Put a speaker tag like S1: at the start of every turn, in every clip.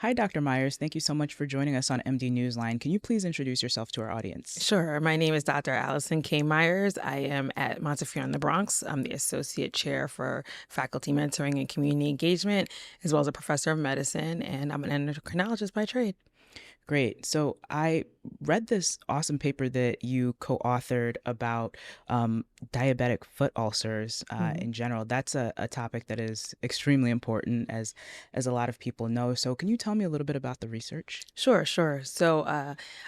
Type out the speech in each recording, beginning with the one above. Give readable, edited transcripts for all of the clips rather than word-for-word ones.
S1: Hi, Dr. Myers. Thank you so much for joining us on MD Newsline. Can you please introduce yourself to our audience?
S2: Sure. My name is Dr. Alyson K. Myers. I am at Montefiore in the Bronx. I'm the Associate Chair for Faculty Mentoring and Community Engagement, as well as a Professor of Medicine, and I'm an endocrinologist by trade.
S1: Great. So I read this awesome paper that you co-authored about diabetic foot ulcers
S2: Mhm.
S1: in general. That's a topic that is extremely important, as a lot of people know. So can you tell me a little bit about the research?
S2: Sure.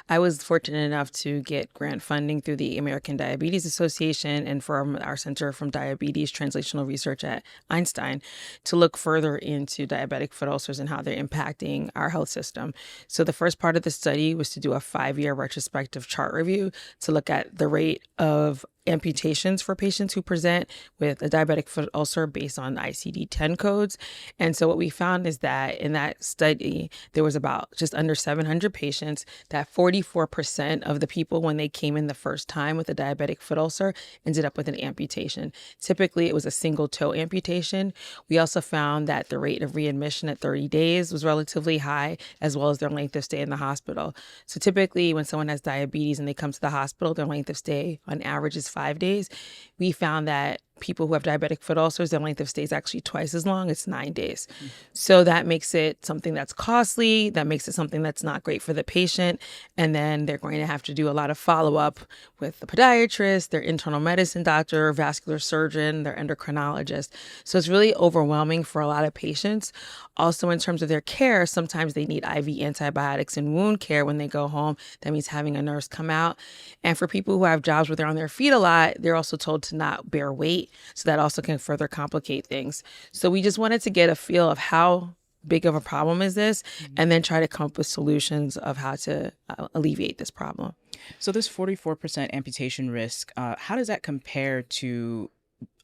S2: I was fortunate enough to get grant funding through the American Diabetes Association and from our Center from Diabetes Translational Research at Einstein to look further into diabetic foot ulcers and how they're impacting our health system. So the first part of the study was to do a 5-year retrospective chart review to look at the rate of amputations for patients who present with a diabetic foot ulcer based on ICD-10 codes. And so what we found is that in that study, there was about just under 700 patients, that 44% of the people, when they came in the first time with a diabetic foot ulcer, ended up with an amputation. Typically, it was a single toe amputation. We also found that the rate of readmission at 30 days was relatively high, as well as their length of stay in the hospital. So typically, when someone has diabetes and they come to the hospital, their length of stay on average is 5 days. We found that people who have diabetic foot ulcers, their length of stay is actually twice as long. It's 9 days. So that makes it something that's costly. That makes it something that's not great for the patient. And then they're going to have to do a lot of follow up with the podiatrist, their internal medicine doctor, vascular surgeon, their endocrinologist. So it's really overwhelming for a lot of patients. Also, in terms of their care, sometimes they need IV antibiotics and wound care when they go home. That means having a nurse come out. And for people who have jobs where they're on their feet a lot, they're also told to not bear weight. So that also can further complicate things. So we just wanted to get a feel of how big of a problem is this,
S1: Mhm.
S2: and then try to come up with solutions of how to alleviate this problem.
S1: So this 44% amputation risk, how does that compare to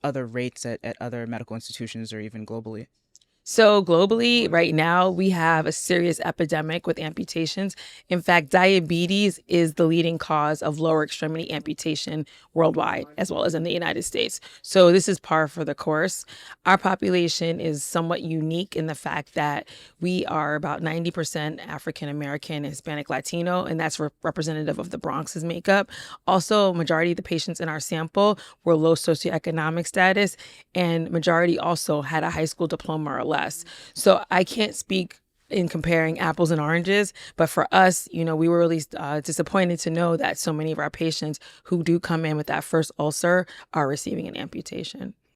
S1: other rates at other medical institutions or even globally?
S2: So globally, right now, we have a serious epidemic with amputations. In fact, diabetes is the leading cause of lower extremity amputation worldwide, as well as in the United States. So this is par for the course. Our population is somewhat unique in the fact that we are about 90% African American, Hispanic, Latino, and that's representative of the Bronx's makeup. Also, majority of the patients in our sample were low socioeconomic status, and majority also had a high school diploma or less. So I can't speak in comparing apples and oranges, but for us, we were really disappointed to know that so many of our patients who do come in with that first ulcer are receiving an amputation.